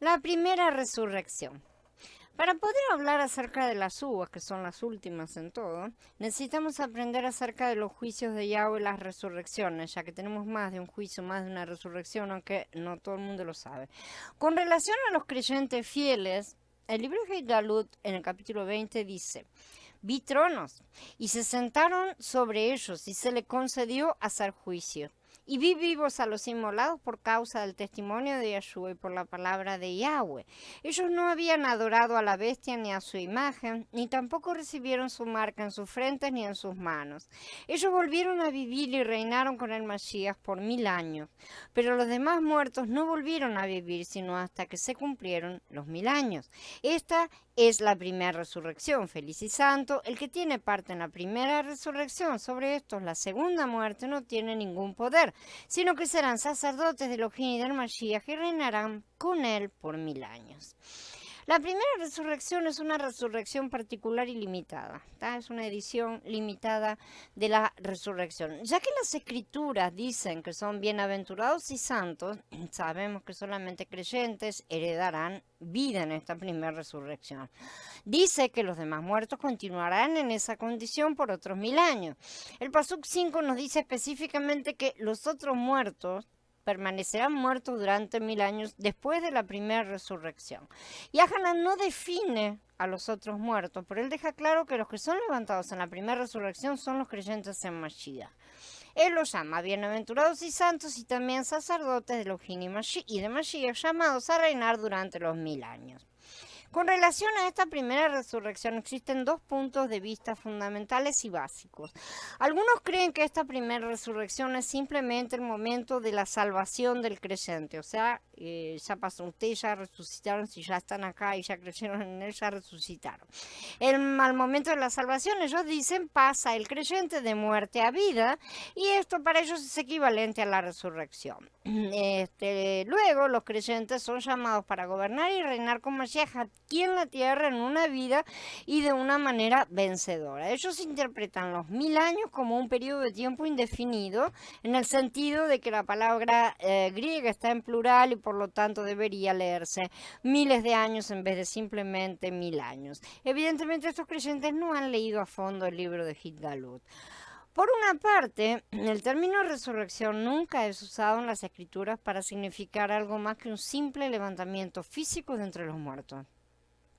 La primera resurrección. Para poder hablar acerca de las uvas, que son las últimas en todo, necesitamos aprender acerca de los juicios de Yahweh y las resurrecciones, ya que tenemos más de un juicio, más de una resurrección, aunque no todo el mundo lo sabe. Con relación a los creyentes fieles, el libro de Galut en el capítulo 20 dice: vi tronos y se sentaron sobre ellos y se le concedió hacer juicio. Y vi vivos a los inmolados por causa del testimonio de Yahshua y por la palabra de Yahweh. Ellos no habían adorado a la bestia ni a su imagen, ni tampoco recibieron su marca en sus frentes ni en sus manos. Ellos volvieron a vivir y reinaron con el Mashiach por 1000 años. Pero los demás muertos no volvieron a vivir sino hasta que se cumplieron los 1000 años. Esta es la primera resurrección. Feliz y santo el que tiene parte en la primera resurrección. Sobre estos la segunda muerte no tiene ningún poder, sino que serán sacerdotes de Elohim y del Mashiach y reinarán con él por 1000 años. La primera resurrección es una resurrección particular y limitada. Es una edición limitada de la resurrección. Ya que las escrituras dicen que son bienaventurados y santos, sabemos que solamente creyentes heredarán vida en esta primera resurrección. Dice que los demás muertos continuarán en esa condición por otros 1000 años. El Pasuk 5 nos dice específicamente que los otros muertos permanecerán muertos durante 1000 años después de la primera resurrección. Yahanan no define a los otros muertos, pero él deja claro que los que son levantados en la primera resurrección son los creyentes en Mashiach. Él los llama bienaventurados y santos y también sacerdotes de Elohim y de Mashiach, llamados a reinar durante los 1000 años. Con relación a esta primera resurrección existen dos puntos de vista fundamentales y básicos. Algunos creen que esta primera resurrección es simplemente el momento de la salvación del creyente, o sea, ya pasó, ustedes ya resucitaron, si ya están acá y ya creyeron en él, ya resucitaron. Al momento de la salvación, ellos dicen, pasa el creyente de muerte a vida, y esto para ellos es equivalente a la resurrección. Luego los creyentes son llamados para gobernar y reinar con Mashiach aquí en la tierra en una vida y de una manera vencedora. Ellos interpretan los 1000 años como un periodo de tiempo indefinido, en el sentido de que la palabra griega está en plural y por lo tanto debería leerse miles de años en vez de simplemente 1000 años. Evidentemente estos creyentes no han leído a fondo el libro de Hitgalut. Por una parte, el término resurrección nunca es usado en las escrituras para significar algo más que un simple levantamiento físico de entre los muertos.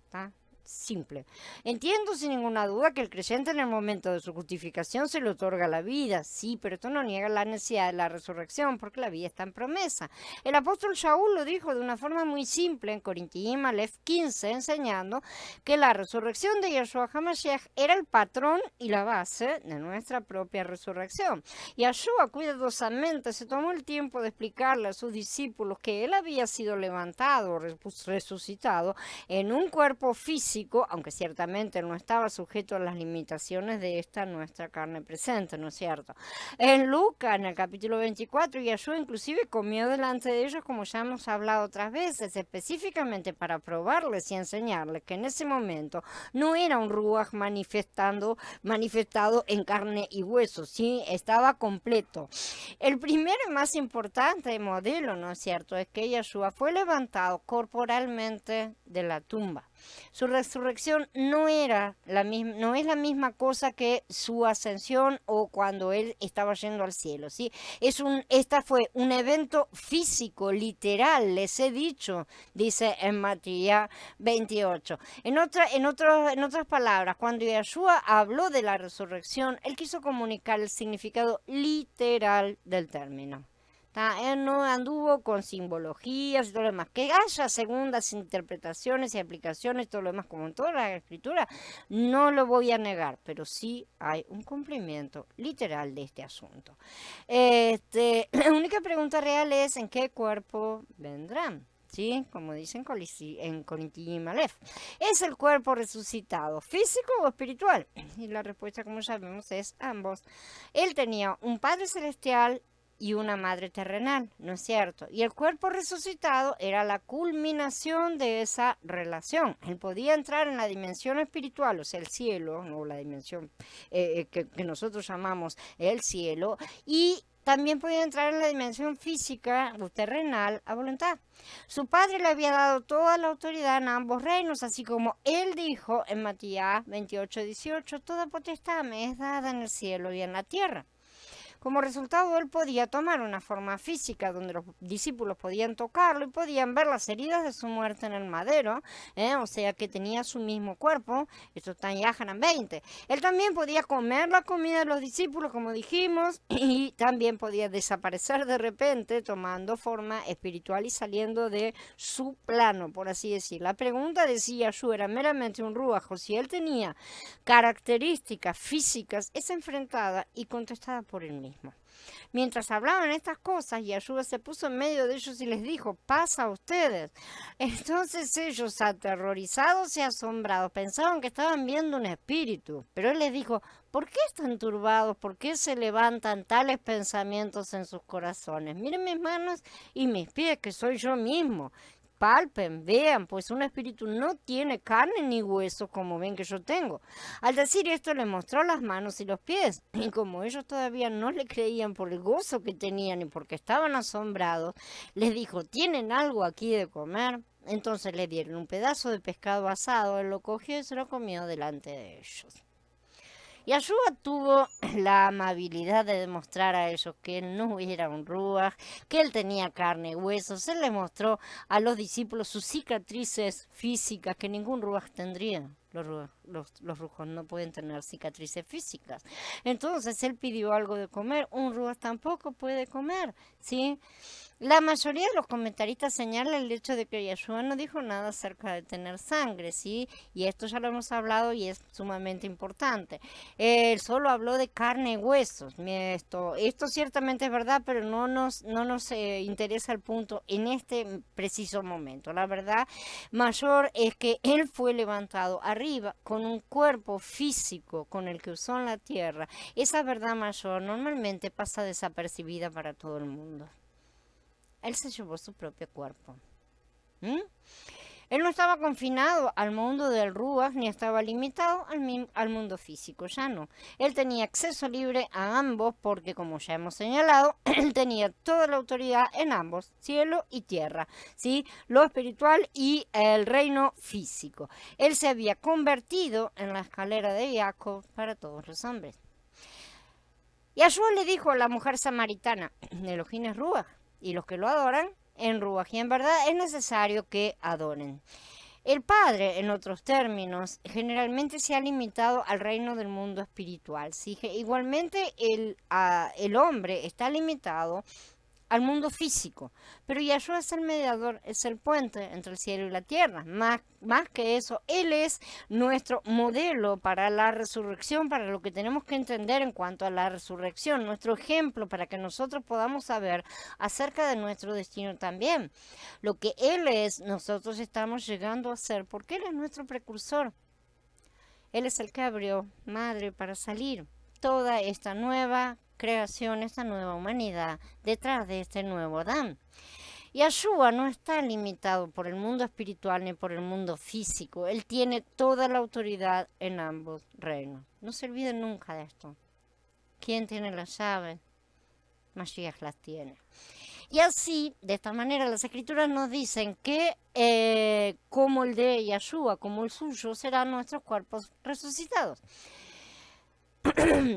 ¿Está? Simple. Entiendo sin ninguna duda que el creyente en el momento de su justificación se le otorga la vida, sí, pero esto no niega la necesidad de la resurrección porque la vida está en promesa. El apóstol Shaul lo dijo de una forma muy simple en Corintiim Aleph 15, enseñando que la resurrección de Yahshua HaMashiach era el patrón y la base de nuestra propia resurrección. Yahshua cuidadosamente se tomó el tiempo de explicarle a sus discípulos que él había sido levantado, resucitado en un cuerpo físico, aunque ciertamente no estaba sujeto a las limitaciones de esta nuestra carne presente, ¿no es cierto? En Lucas, en el capítulo 24, Yahshua inclusive comió delante de ellos, como ya hemos hablado otras veces, específicamente para probarles y enseñarles que en ese momento no era un ruach manifestado en carne y hueso, sí, estaba completo. El primero y más importante modelo, ¿no es cierto?, es que Yahshua fue levantado corporalmente de la tumba. Su resurrección no es la misma cosa que su ascensión o cuando él estaba yendo al cielo, ¿sí? Esta fue un evento físico, literal, les he dicho, dice en Matías 28. En otras palabras, cuando Yahshua habló de la resurrección, él quiso comunicar el significado literal del término. Él no anduvo con simbologías y todo lo demás. Que haya segundas interpretaciones y aplicaciones, todo lo demás, como en toda la escritura, no lo voy a negar, pero sí hay un cumplimiento literal de este asunto. La única pregunta real es ¿en qué cuerpo vendrán? ¿Sí? Como dicen en Corintiim Aleph. ¿Es el cuerpo resucitado físico o espiritual? Y la respuesta, como ya vemos, es ambos. Él tenía un Padre Celestial y una madre terrenal, ¿no es cierto? Y el cuerpo resucitado era la culminación de esa relación. Él podía entrar en la dimensión espiritual, o sea, el cielo, o la dimensión que nosotros llamamos el cielo, y también podía entrar en la dimensión física o terrenal a voluntad. Su padre le había dado toda la autoridad en ambos reinos, así como él dijo en Matías 28:18, toda potestad me es dada en el cielo y en la tierra. Como resultado, él podía tomar una forma física donde los discípulos podían tocarlo y podían ver las heridas de su muerte en el madero, o sea que tenía su mismo cuerpo. Esto está en Yahanan 20. Él también podía comer la comida de los discípulos, como dijimos, y también podía desaparecer de repente tomando forma espiritual y saliendo de su plano, por así decir. La pregunta de si Yahshua era meramente un ruaj o si él tenía características físicas es enfrentada y contestada por él mismo. Mientras hablaban estas cosas, Yahshua se puso en medio de ellos y les dijo, pasa a ustedes. Entonces ellos, aterrorizados y asombrados, pensaban que estaban viendo un espíritu. Pero él les dijo, ¿por qué están turbados? ¿Por qué se levantan tales pensamientos en sus corazones? Miren mis manos y mis pies, que soy yo mismo. Palpen, vean, pues un espíritu no tiene carne ni huesos como ven que yo tengo. Al decir esto le mostró las manos y los pies, y como ellos todavía no le creían por el gozo que tenían y porque estaban asombrados, les dijo, ¿tienen algo aquí de comer? Entonces le dieron un pedazo de pescado asado, él lo cogió y se lo comió delante de ellos. Yahshua tuvo la amabilidad de demostrar a ellos que él no era un ruaj, que él tenía carne y huesos. Él les mostró a los discípulos sus cicatrices físicas que ningún ruaj tendría. Los rujos no pueden tener cicatrices físicas. Entonces él pidió algo de comer. Un ruaj tampoco puede comer, ¿sí? La mayoría de los comentaristas señalan el hecho de que Yahshua no dijo nada acerca de tener sangre, ¿sí? Y esto ya lo hemos hablado y es sumamente importante. Él solo habló de carne y huesos. Esto ciertamente es verdad, pero no nos interesa el punto en este preciso momento. La verdad mayor es que él fue levantado arriba con un cuerpo físico con el que usó en la tierra. Esa verdad mayor normalmente pasa desapercibida para todo el mundo. Él se llevó su propio cuerpo. Él no estaba confinado al mundo del Ruach ni estaba limitado al mundo físico, ya no. Él tenía acceso libre a ambos porque, como ya hemos señalado, él tenía toda la autoridad en ambos, cielo y tierra, ¿sí? Lo espiritual y el reino físico. Él se había convertido en la escalera de Jacob para todos los hombres. Yahshua le dijo a la mujer samaritana, Elohim es Ruach, y los que lo adoran en Ruach, y en verdad es necesario que adoren. El Padre, en otros términos, generalmente se ha limitado al reino del mundo espiritual. ¿Sí? Igualmente el hombre está limitado al mundo físico, pero Yahshua es el mediador, es el puente entre el cielo y la tierra. Más que eso, Él es nuestro modelo para la resurrección, para lo que tenemos que entender en cuanto a la resurrección, nuestro ejemplo para que nosotros podamos saber acerca de nuestro destino también. Lo que Él es, nosotros estamos llegando a ser, porque Él es nuestro precursor. Él es el que abrió madre para salir toda esta nueva creación, esta nueva humanidad detrás de este nuevo Adán. Yahshua no está limitado por el mundo espiritual ni por el mundo físico. Él tiene toda la autoridad en ambos reinos. No se olviden nunca de esto. ¿Quién tiene las llaves? Mashiach las tiene. Y así, de esta manera, las escrituras nos dicen que como el de Yahshua, como el suyo, serán nuestros cuerpos resucitados.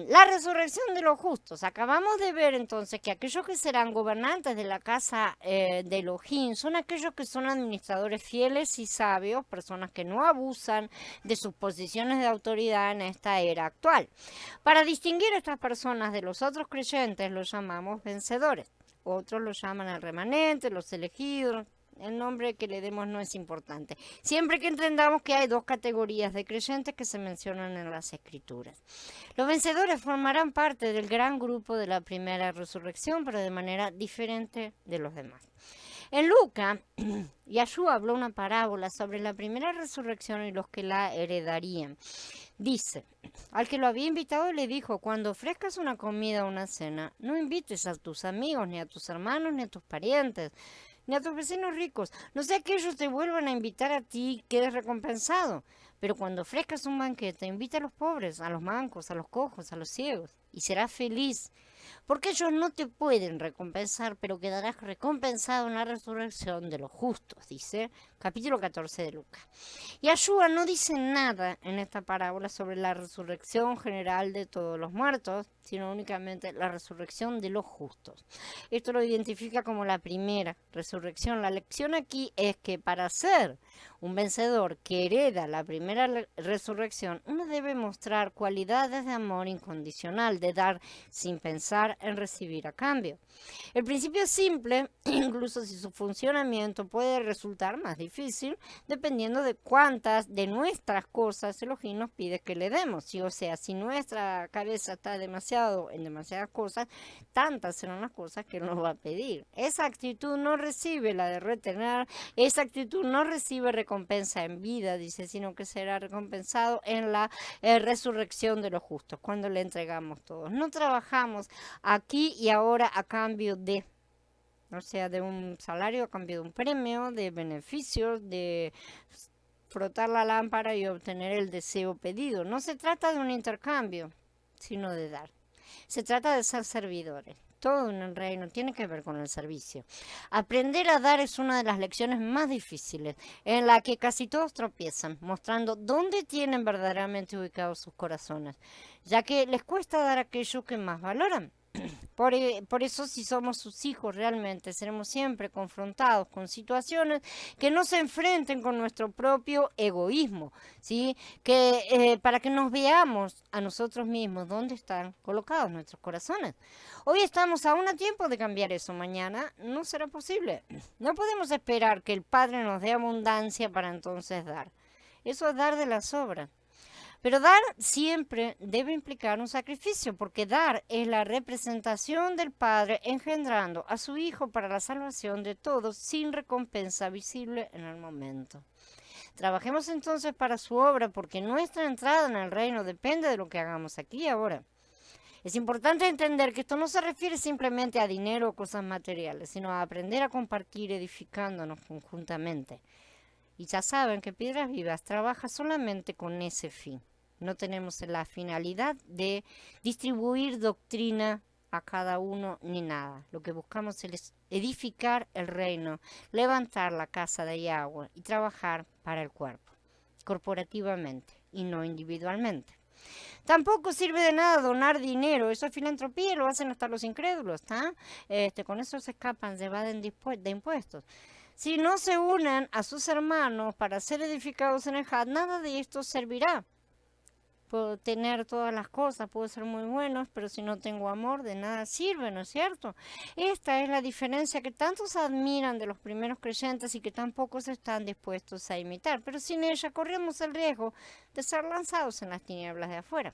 La resurrección de los justos. Acabamos de ver entonces que aquellos que serán gobernantes de la casa de Elohim son aquellos que son administradores fieles y sabios, personas que no abusan de sus posiciones de autoridad en esta era actual. Para distinguir a estas personas de los otros creyentes los llamamos vencedores. Otros los llaman al remanente, los elegidos. El nombre que le demos no es importante. Siempre que entendamos que hay dos categorías de creyentes que se mencionan en las Escrituras. Los vencedores formarán parte del gran grupo de la primera resurrección, pero de manera diferente de los demás. En Lucas, Yahshua habló una parábola sobre la primera resurrección y los que la heredarían. Dice, al que lo había invitado le dijo, cuando ofrezcas una comida o una cena, no invites a tus amigos, ni a tus hermanos, ni a tus parientes, ni a tus vecinos ricos, no sea que ellos te vuelvan a invitar a ti y quedes recompensado. Pero cuando ofrezcas un banquete, invita a los pobres, a los mancos, a los cojos, a los ciegos, y serás feliz. Porque ellos no te pueden recompensar, pero quedarás recompensado en la resurrección de los justos, dice capítulo 14 de Lucas. Y Yeshua no dice nada en esta parábola sobre la resurrección general de todos los muertos, sino únicamente la resurrección de los justos. Esto lo identifica como la primera resurrección. La lección aquí es que para ser un vencedor que hereda la primera resurrección, uno debe mostrar cualidades de amor incondicional, de dar sin pensar en recibir a cambio. El principio es simple, incluso si su funcionamiento puede resultar más difícil, dependiendo de cuántas de nuestras cosas Elohim nos pide que le demos. ¿Sí? O sea, si nuestra cabeza está en demasiadas cosas, tantas serán las cosas que Él nos va a pedir. Esa actitud no recibe la de retener, esa actitud no recibe recompensa en vida, dice, sino que será recompensado en la resurrección de los justos, cuando le entregamos todos. No trabajamos aquí y ahora a cambio de, o sea, de un salario, a cambio de un premio, de beneficios, de frotar la lámpara y obtener el deseo pedido. No se trata de un intercambio, sino de dar. Se trata de ser servidores. Todo en el reino tiene que ver con el servicio. Aprender a dar es una de las lecciones más difíciles, en la que casi todos tropiezan, mostrando dónde tienen verdaderamente ubicados sus corazones, ya que les cuesta dar aquello que más valoran. Por eso, si somos sus hijos realmente, seremos siempre confrontados con situaciones que no se enfrenten con nuestro propio egoísmo, ¿sí? Para que nos veamos a nosotros mismos dónde están colocados nuestros corazones. Hoy estamos aún a tiempo de cambiar eso, mañana no será posible. No podemos esperar que el Padre nos dé abundancia para entonces dar. Eso es dar de las sobras. Pero dar siempre debe implicar un sacrificio, porque dar es la representación del Padre engendrando a su Hijo para la salvación de todos sin recompensa visible en el momento. Trabajemos entonces para su obra, porque nuestra entrada en el reino depende de lo que hagamos aquí y ahora. Es importante entender que esto no se refiere simplemente a dinero o cosas materiales, sino a aprender a compartir edificándonos conjuntamente. Y ya saben que Piedras Vivas trabaja solamente con ese fin. No tenemos la finalidad de distribuir doctrina a cada uno ni nada. Lo que buscamos es edificar el reino, levantar la casa de Yahweh y trabajar para el cuerpo, corporativamente y no individualmente. Tampoco sirve de nada donar dinero, eso es filantropía y lo hacen hasta los incrédulos, con eso se escapan, se evaden de impuestos. Si no se unen a sus hermanos para ser edificados en el Had, nada de esto servirá. Puedo tener todas las cosas, puedo ser muy buenos, pero si no tengo amor, de nada sirve, ¿no es cierto? Esta es la diferencia que tantos admiran de los primeros creyentes y que tan pocos están dispuestos a imitar. Pero sin ella corremos el riesgo de ser lanzados en las tinieblas de afuera.